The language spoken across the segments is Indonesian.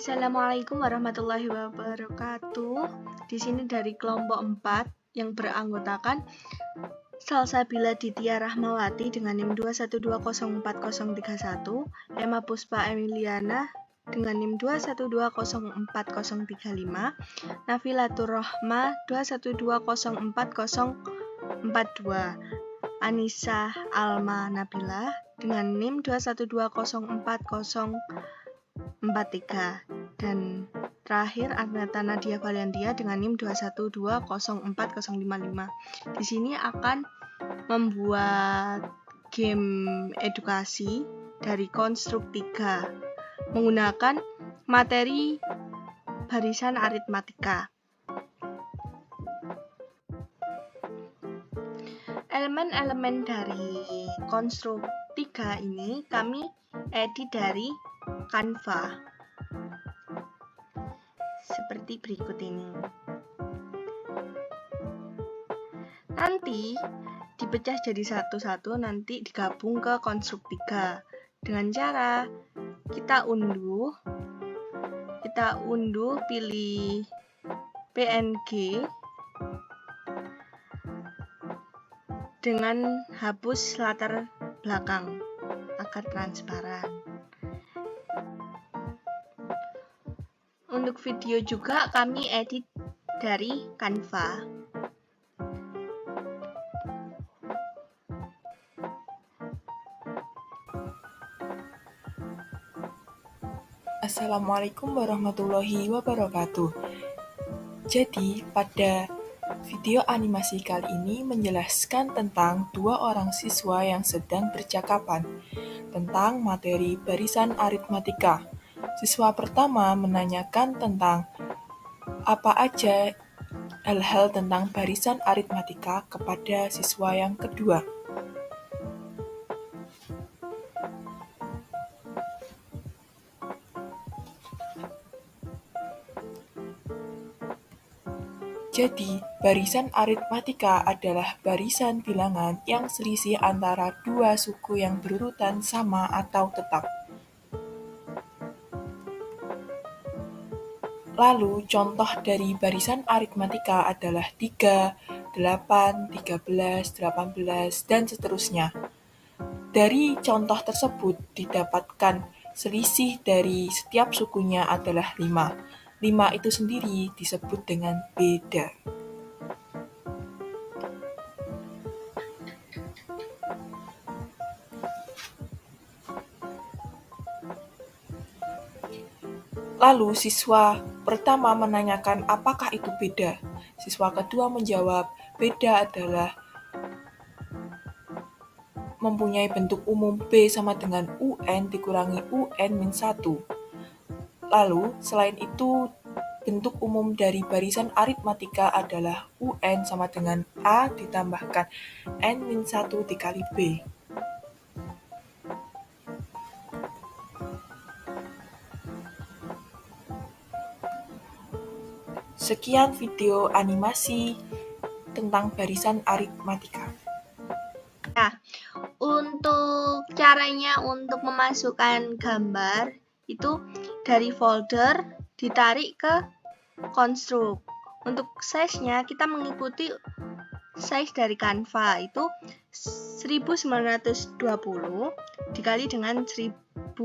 Assalamualaikum warahmatullahi wabarakatuh. Di sini dari kelompok 4 yang beranggotakan Salsabila Ditya Rahmawati dengan NIM 212040031, Emma Puspa Emiliana dengan NIM 212040035, Nafilatur Rohma 212040042, Anissa Alma Nabila dengan NIM 212040043, dan terakhir Arneta Nadia Valiantia dengan NIM 212040055. Di sini akan membuat game edukasi dari konstruk 3 menggunakan materi barisan aritmatika. Elemen-elemen dari konstruk 3 ini kami edit dari Canva seperti berikut ini. Nanti dipecah jadi satu-satu, nanti digabung ke konstruk 3 dengan cara kita unduh, pilih PNG dengan hapus latar belakang agar transparan. Untuk video juga kami edit dari Canva. Assalamualaikum warahmatullahi wabarakatuh. Jadi, pada video animasi kali ini menjelaskan tentang dua orang siswa yang sedang bercakapan tentang materi barisan aritmatika. Siswa pertama menanyakan tentang apa aja hal-hal tentang barisan aritmatika kepada siswa yang kedua. Jadi, barisan aritmatika adalah barisan bilangan yang selisih antara dua suku yang berurutan sama atau tetap. Lalu, contoh dari barisan aritmatika adalah 3, 8, 13, 18, dan seterusnya. Dari contoh tersebut didapatkan selisih dari setiap sukunya adalah 5. 5 itu sendiri disebut dengan beda. Lalu siswa pertama menanyakan apakah itu beda. Siswa kedua menjawab, beda adalah mempunyai bentuk umum B sama dengan UN dikurangi UN-1. Lalu, selain itu, bentuk umum dari barisan aritmatika adalah UN sama dengan A ditambahkan N-1 dikali B. Sekian video animasi tentang barisan aritmatika. Nah, untuk caranya untuk memasukkan gambar itu dari folder ditarik ke konstruk. Untuk size-nya kita mengikuti size dari Canva, itu 1920 dikali dengan 1080.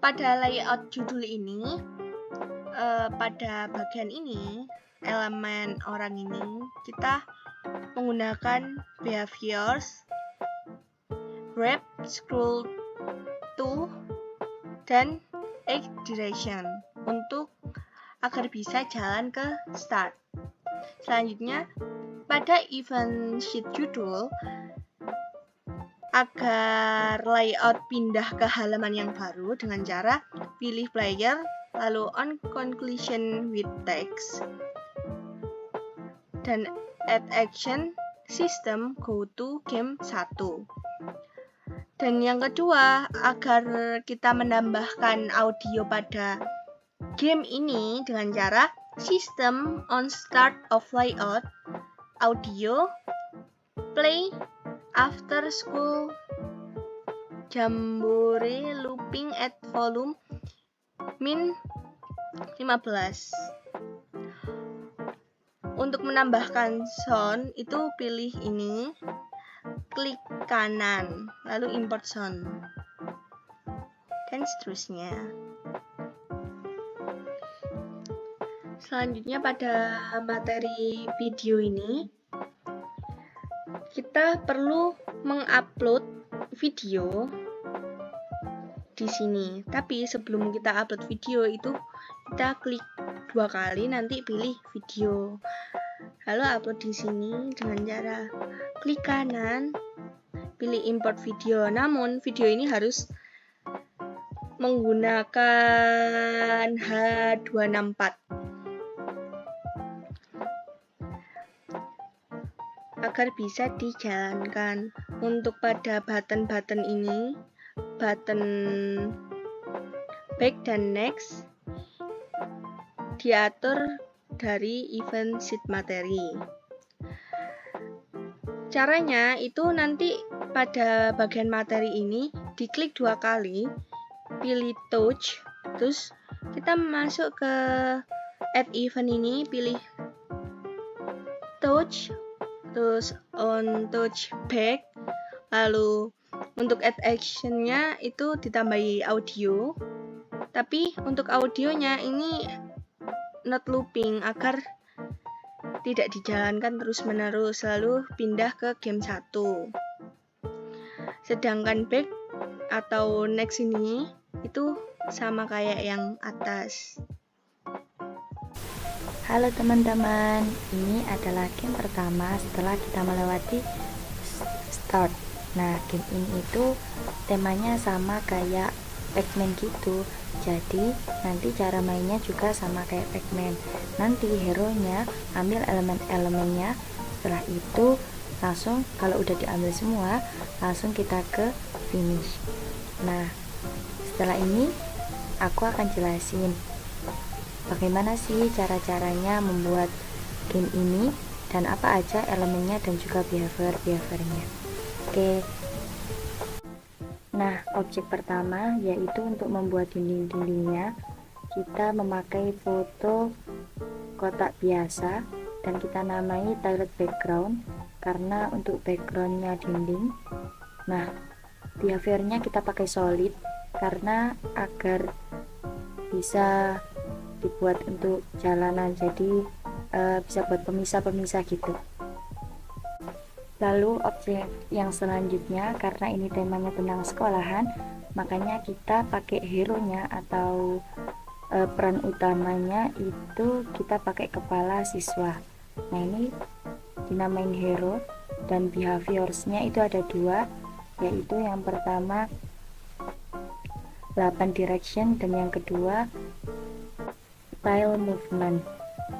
Pada layout judul ini, pada bagian ini, elemen orang ini, kita menggunakan behaviors, wrap, scroll to, dan X direction untuk agar bisa jalan ke start. Selanjutnya, pada event sheet judul, agar layout pindah ke halaman yang baru dengan cara pilih player, lalu on conclusion with text, dan add action system go to game 1. Dan yang kedua, agar kita menambahkan audio pada game ini dengan cara system on start of layout, audio, play after school Jamboree looping at volume min 15. Untuk menambahkan sound itu pilih ini, klik kanan, lalu import sound, dan seterusnya. Selanjutnya pada materi video ini, kita perlu mengupload video di sini. Tapi sebelum kita upload video itu, kita klik 2 kali, nanti pilih video. Lalu upload di sini dengan cara klik kanan, pilih import video. Namun video ini harus menggunakan H264 agar bisa dijalankan. Untuk pada button-button ini, button back dan next diatur dari event sheet materi. Caranya itu nanti pada bagian materi ini diklik 2 kali, pilih touch, terus kita masuk ke add event ini, pilih touch, terus on touch back, lalu untuk add actionnya itu ditambahi audio, tapi untuk audionya ini not looping agar tidak dijalankan terus-menerus, lalu pindah ke game 1. Sedangkan back atau next ini itu sama kayak yang atas. Halo teman-teman, ini adalah game pertama setelah kita melewati start. Nah, game ini itu temanya sama kayak Pac-Man gitu. Jadi nanti cara mainnya juga sama kayak Pac-Man. Nanti hero-nya ambil elemen-elemennya. Setelah itu langsung kalau udah diambil semua, langsung kita ke finish. Nah, setelah ini aku akan jelasin bagaimana sih cara-caranya membuat game ini dan apa aja elemennya dan juga behavior-behaviornya. Oke. Nah, objek pertama yaitu untuk membuat dinding-dindingnya, kita memakai foto kotak biasa dan kita namai tiled background karena untuk backgroundnya dinding. Nah, behaviornya kita pakai solid karena agar bisa dibuat untuk jalanan, jadi bisa buat pemisah-pemisah gitu. Lalu objek yang selanjutnya, karena ini temanya tentang sekolahan, makanya kita pakai hero-nya atau peran utamanya itu kita pakai kepala siswa. Nah, ini dinamain hero dan behaviorsnya itu ada 2, yaitu yang pertama 8 direction dan yang kedua style movement.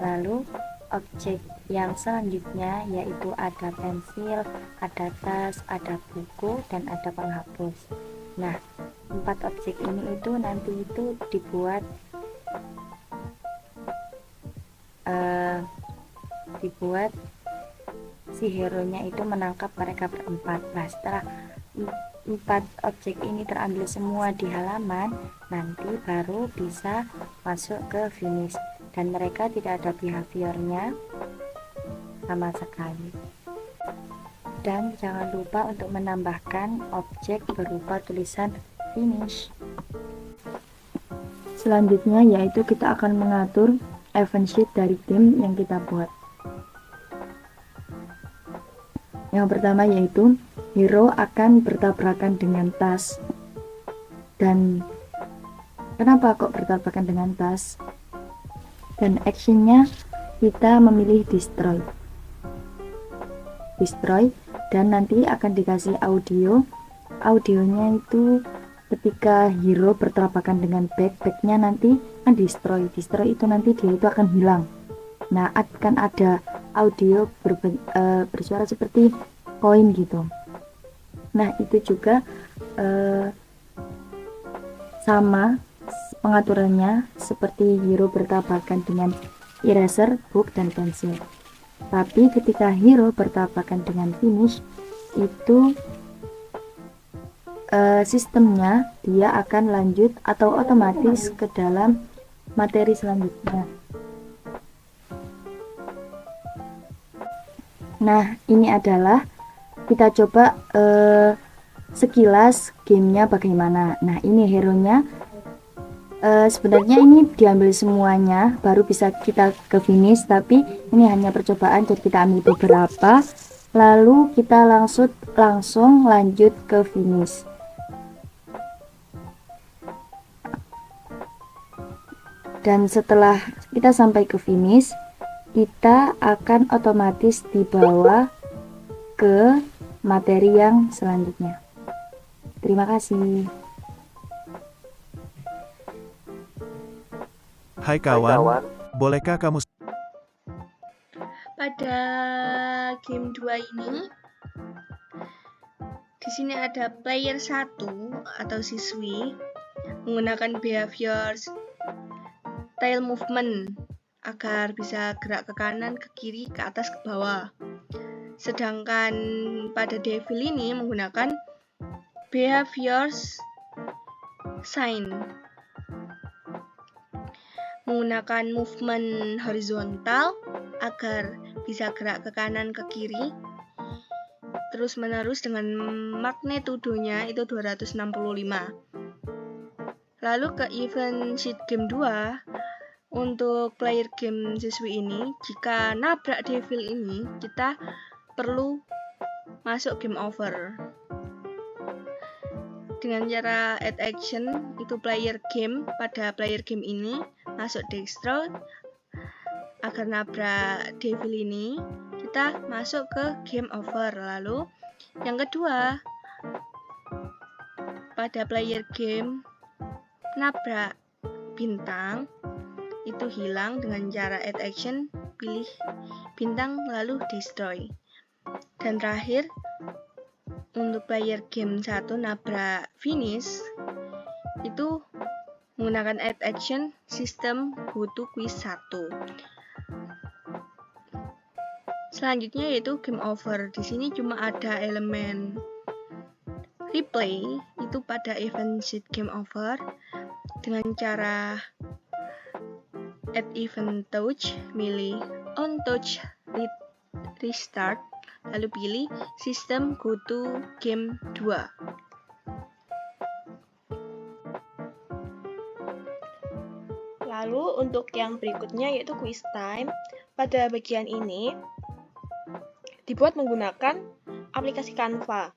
Lalu objek yang selanjutnya yaitu ada pensil, ada tas, ada buku, dan ada penghapus. Nah, 4 objek ini itu nanti itu dibuat si hero-nya itu menangkap mereka berempat. Nah, setelah 4 objek ini terambil semua di halaman, nanti baru bisa masuk ke finish dan mereka tidak ada behaviornya sama sekali. Dan jangan lupa untuk menambahkan objek berupa tulisan finish. Selanjutnya yaitu kita akan mengatur event sheet dari tim yang kita buat. Yang pertama yaitu hero akan bertabrakan dengan tas. Dan kenapa kok bertabrakan dengan tas? Dan actionnya kita memilih destroy, dan nanti akan dikasih audionya itu ketika hero bertabrakan dengan backnya nanti kan destroy itu nanti dia itu akan hilang. Nah, akan ada audio bersuara seperti koin gitu. Nah, itu juga sama pengaturannya seperti hero bertabrakan dengan eraser, book, dan pensil. Tapi ketika hero bertabrakan dengan finish itu sistemnya dia akan lanjut atau otomatis ke dalam materi selanjutnya. Nah, ini adalah kita coba sekilas gamenya bagaimana. Nah, ini hero-nya. Sebenarnya ini diambil semuanya baru bisa kita ke finish, tapi ini hanya percobaan, jadi kita ambil beberapa lalu kita langsung lanjut ke finish. Dan setelah kita sampai ke finish, kita akan otomatis dibawa ke materi yang selanjutnya. Terima kasih. Hai kawan, bolehkah kamu Pada game 2 ini, di sini ada player 1 atau siswi menggunakan behavior tail movement agar bisa gerak ke kanan, ke kiri, ke atas, ke bawah. Sedangkan pada devil ini menggunakan behavior sign, menggunakan movement horizontal agar bisa gerak ke kanan, ke kiri, terus menerus dengan magnitudonya itu 265. Lalu ke event sheet game 2, untuk player game siswi ini, jika nabrak devil ini, kita perlu masuk game over. Dengan cara add action, itu player game, pada player game ini masuk destroy agar nabrak devil ini, kita masuk ke game over. Lalu yang kedua, pada player game nabrak bintang itu hilang, dengan cara add action, pilih bintang lalu destroy. Dan terakhir, untuk player game 1 nabrak finish itu menggunakan add action sistem go to quiz 1. Selanjutnya yaitu game over. Di sini cuma ada elemen replay itu pada event sheet game over dengan cara add event touch, milih on touch restart, lalu pilih sistem go to game 2. Lalu untuk yang berikutnya yaitu quiz time. Pada bagian ini dibuat menggunakan aplikasi Canva.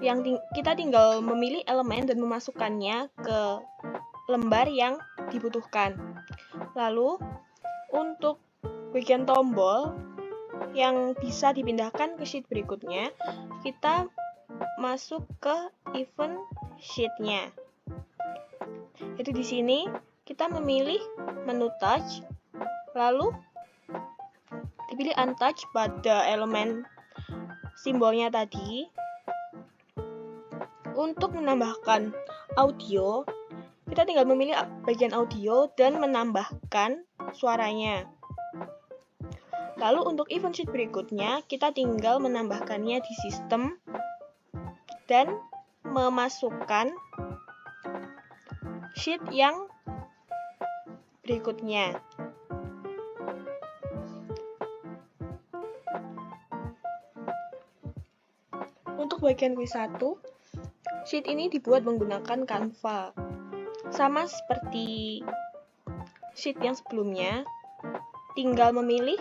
Yang kita tinggal memilih elemen dan memasukkannya ke lembar yang dibutuhkan. Lalu untuk bagian tombol yang bisa dipindahkan ke sheet berikutnya, kita masuk ke event sheet-nya. Jadi di sini kita memilih menu touch, lalu dipilih untouch pada elemen simbolnya tadi. Untuk menambahkan audio, kita tinggal memilih bagian audio dan menambahkan suaranya. Lalu untuk event sheet berikutnya, kita tinggal menambahkannya di sistem dan memasukkan sheet yang berikutnya. Untuk bagian quiz 1, sheet ini dibuat menggunakan Canva. Sama seperti sheet yang sebelumnya, tinggal memilih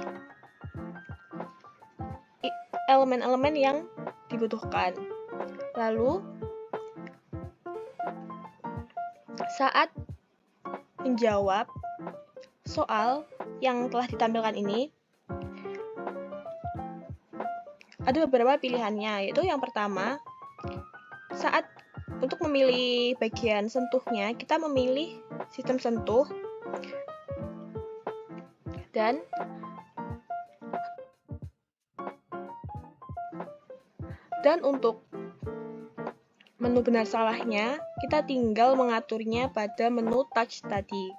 elemen-elemen yang dibutuhkan. Lalu, saat menjawab soal yang telah ditampilkan ini, ada beberapa pilihannya, yaitu yang pertama, saat untuk memilih bagian sentuhnya, kita memilih sistem sentuh, dan untuk menu benar salahnya, kita tinggal mengaturnya pada menu touch tadi.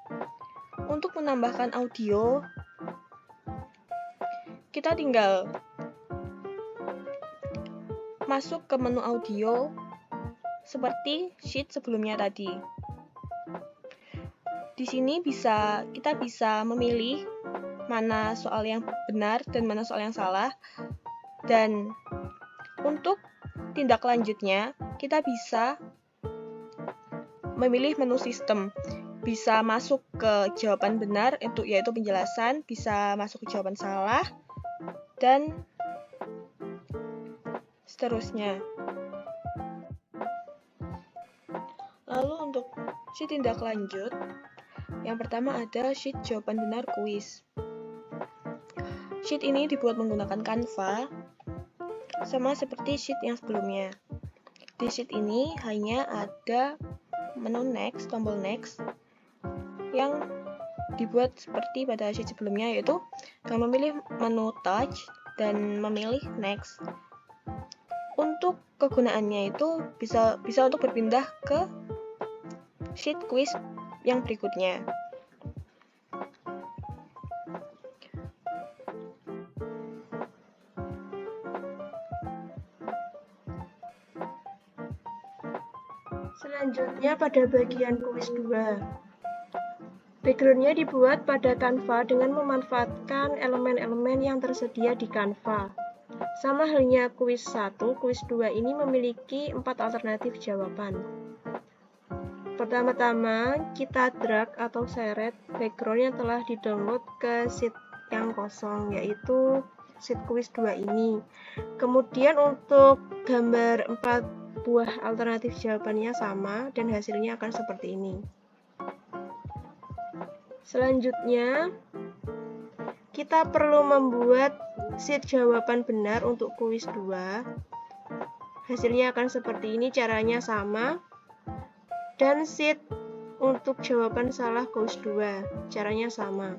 Untuk menambahkan audio, kita tinggal masuk ke menu audio seperti sheet sebelumnya tadi. Di sini kita bisa memilih mana soal yang benar dan mana soal yang salah. Dan untuk tindak lanjutnya, kita bisa memilih menu sistem. Bisa masuk ke jawaban benar, yaitu penjelasan, bisa masuk ke jawaban salah, dan seterusnya. Lalu untuk sheet tindak lanjut, yang pertama ada sheet jawaban benar kuis. Sheet ini dibuat menggunakan Canva, sama seperti sheet yang sebelumnya. Di sheet ini hanya ada menu next, tombol next, yang dibuat seperti pada sheet sebelumnya, yaitu dengan memilih menu touch dan memilih next. Untuk kegunaannya itu bisa untuk berpindah ke sheet quiz yang berikutnya. Selanjutnya pada bagian kuis 2. Background-nya dibuat pada Canva dengan memanfaatkan elemen-elemen yang tersedia di Canva. Sama halnya kuis 1, kuis 2 ini memiliki 4 alternatif jawaban. Pertama-tama, kita drag atau seret background yang telah di-download ke sheet yang kosong, yaitu sheet kuis 2 ini. Kemudian untuk gambar 4 buah alternatif jawabannya sama dan hasilnya akan seperti ini. Selanjutnya, kita perlu membuat sheet jawaban benar untuk kuis 2. Hasilnya akan seperti ini, caranya sama. Dan sheet untuk jawaban salah kuis 2, caranya sama.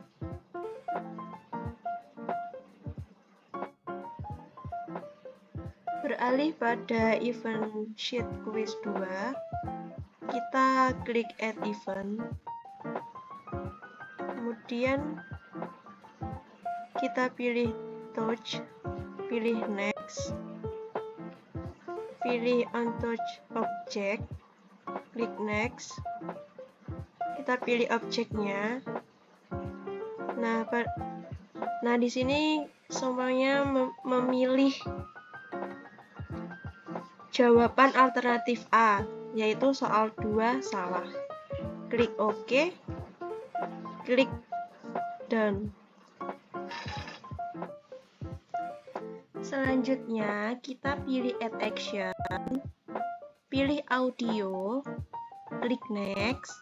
Beralih pada event sheet quiz 2, kita klik add event, kemudian kita pilih touch, pilih next, pilih untouch object, klik next, kita pilih objeknya. Nah di sini semuanya memilih jawaban alternatif A, yaitu soal 2 salah. Klik OK, klik Done. Selanjutnya, kita pilih Add Action, pilih Audio, klik Next,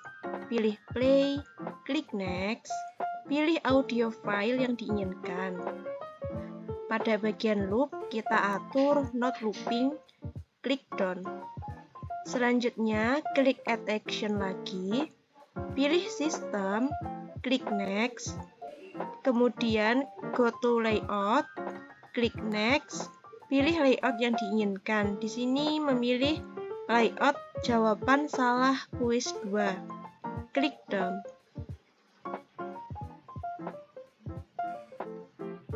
pilih Play, klik Next, pilih audio file yang diinginkan. Pada bagian loop, kita atur Not Looping, klik Done. Selanjutnya, klik Add Action lagi, pilih System, klik Next, kemudian go to Layout, klik Next, pilih layout yang diinginkan. Di sini memilih layout jawaban salah kuis 2. Klik Done.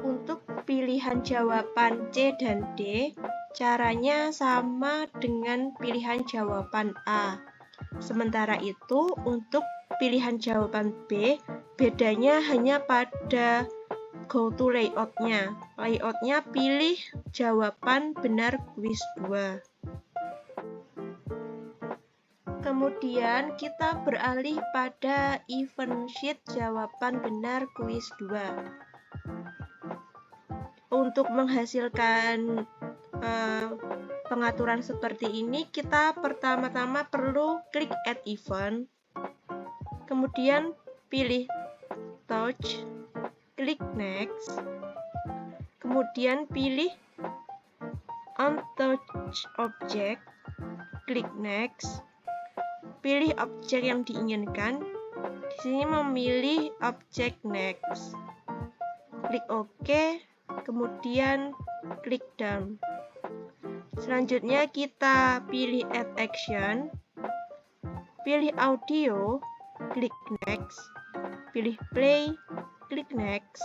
Untuk pilihan jawaban C dan D, caranya sama dengan pilihan jawaban A. Sementara itu, untuk pilihan jawaban B, bedanya hanya pada go to layout-nya. Layout-nya pilih jawaban benar kuis 2. Kemudian kita beralih pada event sheet jawaban benar kuis 2. Untuk menghasilkan pengaturan seperti ini, kita pertama-tama perlu klik Add Event, kemudian pilih Touch, klik Next, kemudian pilih Untouch Object, klik Next, pilih objek yang diinginkan. Di sini memilih objek Next, klik OK, kemudian klik Done. Selanjutnya kita pilih Add Action, pilih Audio, klik Next, pilih Play, klik Next,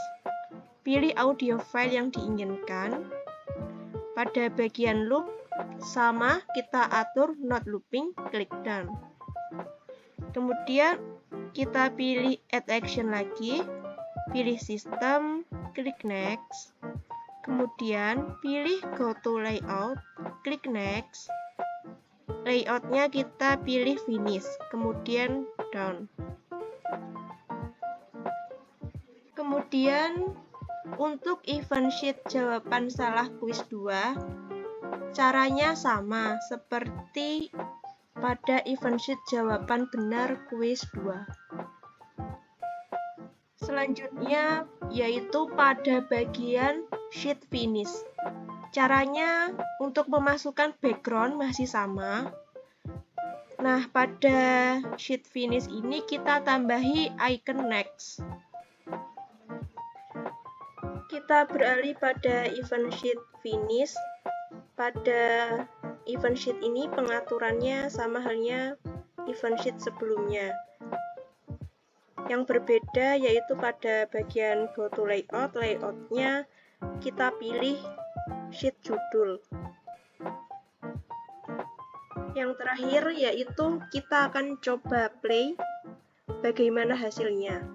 pilih audio file yang diinginkan. Pada bagian loop, Sama, kita atur not looping, klik done. Kemudian kita pilih add action lagi, pilih sistem, klik next. Kemudian pilih go to layout, klik next. Layoutnya kita pilih finish, kemudian down. Kemudian untuk event sheet jawaban salah kuis 2, caranya sama seperti pada event sheet jawaban benar kuis 2. Selanjutnya yaitu pada bagian sheet finish. Caranya untuk memasukkan background masih sama. Nah, pada sheet finish ini kita tambahi icon next. Kita beralih pada event sheet finish. Pada event sheet ini pengaturannya sama halnya event sheet sebelumnya. Yang berbeda yaitu pada bagian go to layout, layoutnya kita pilih sheet judul. Yang terakhir yaitu kita akan coba play bagaimana hasilnya.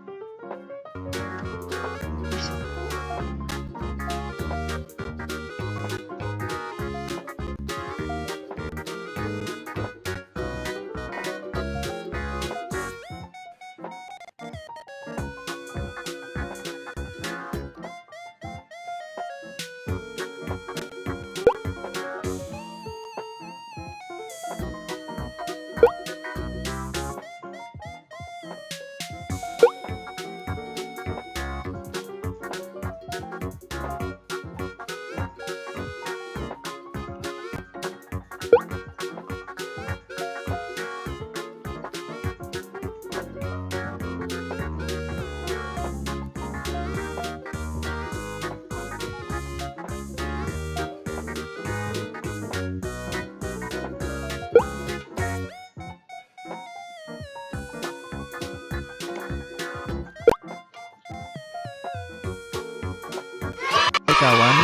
Kawan,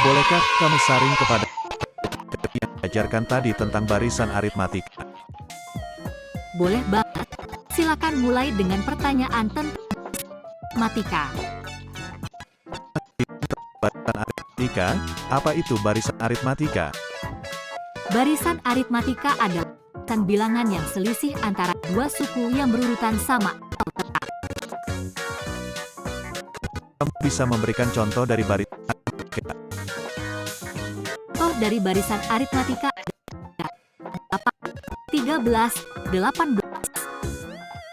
bolehkah kamu sharing kepada yang diajarkan tadi tentang barisan aritmatika? Boleh banget. Silakan mulai dengan pertanyaan tentang matematika. Barisan aritmatika, apa itu barisan aritmatika? Barisan aritmatika adalah barisan bilangan yang selisih antara dua suku yang berurutan sama. Kamu bisa memberikan contoh dari barisan aritmatika? Contoh dari barisan aritmatika adalah 13, 18.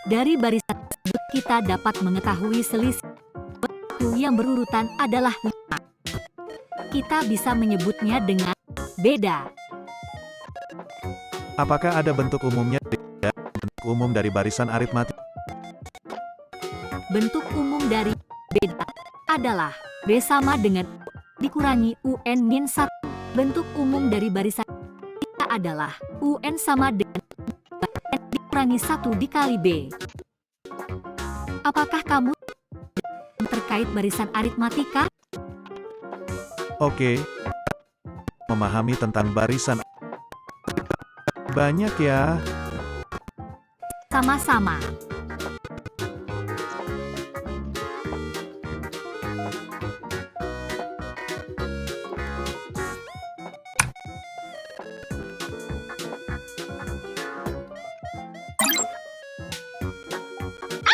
Dari barisan tersebut kita dapat mengetahui selisih dua suku yang berurutan adalah 5. Kita bisa menyebutnya dengan beda. Apakah ada bentuk umumnya? Bentuk umum dari barisan aritmatika? Bentuk umum dari beda adalah B sama dengan dikurangi UN-1. Bentuk umum dari barisan aritmatika adalah UN sama dengan N dikurangi 1 dikali B. Apakah kamu terkait barisan aritmatika? Oke. Memahami tentang barisan banyak ya. Sama-sama.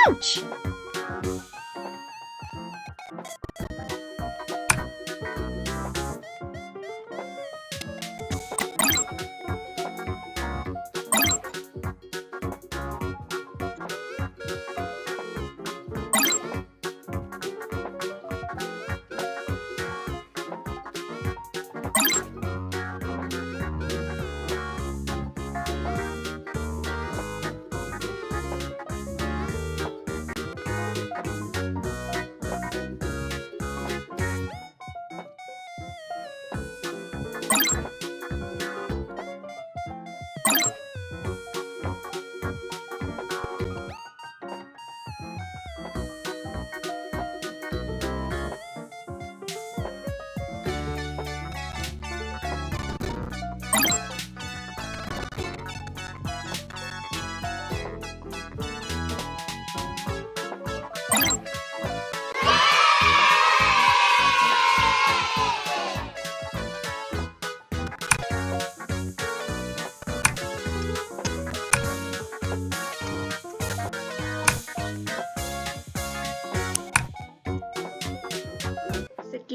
Ouch!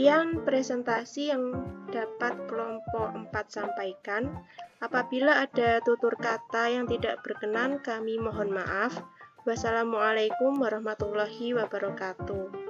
Sekian presentasi yang dapat kelompok 4 sampaikan. Apabila ada tutur kata yang tidak berkenan, kami mohon maaf. Wassalamualaikum warahmatullahi wabarakatuh.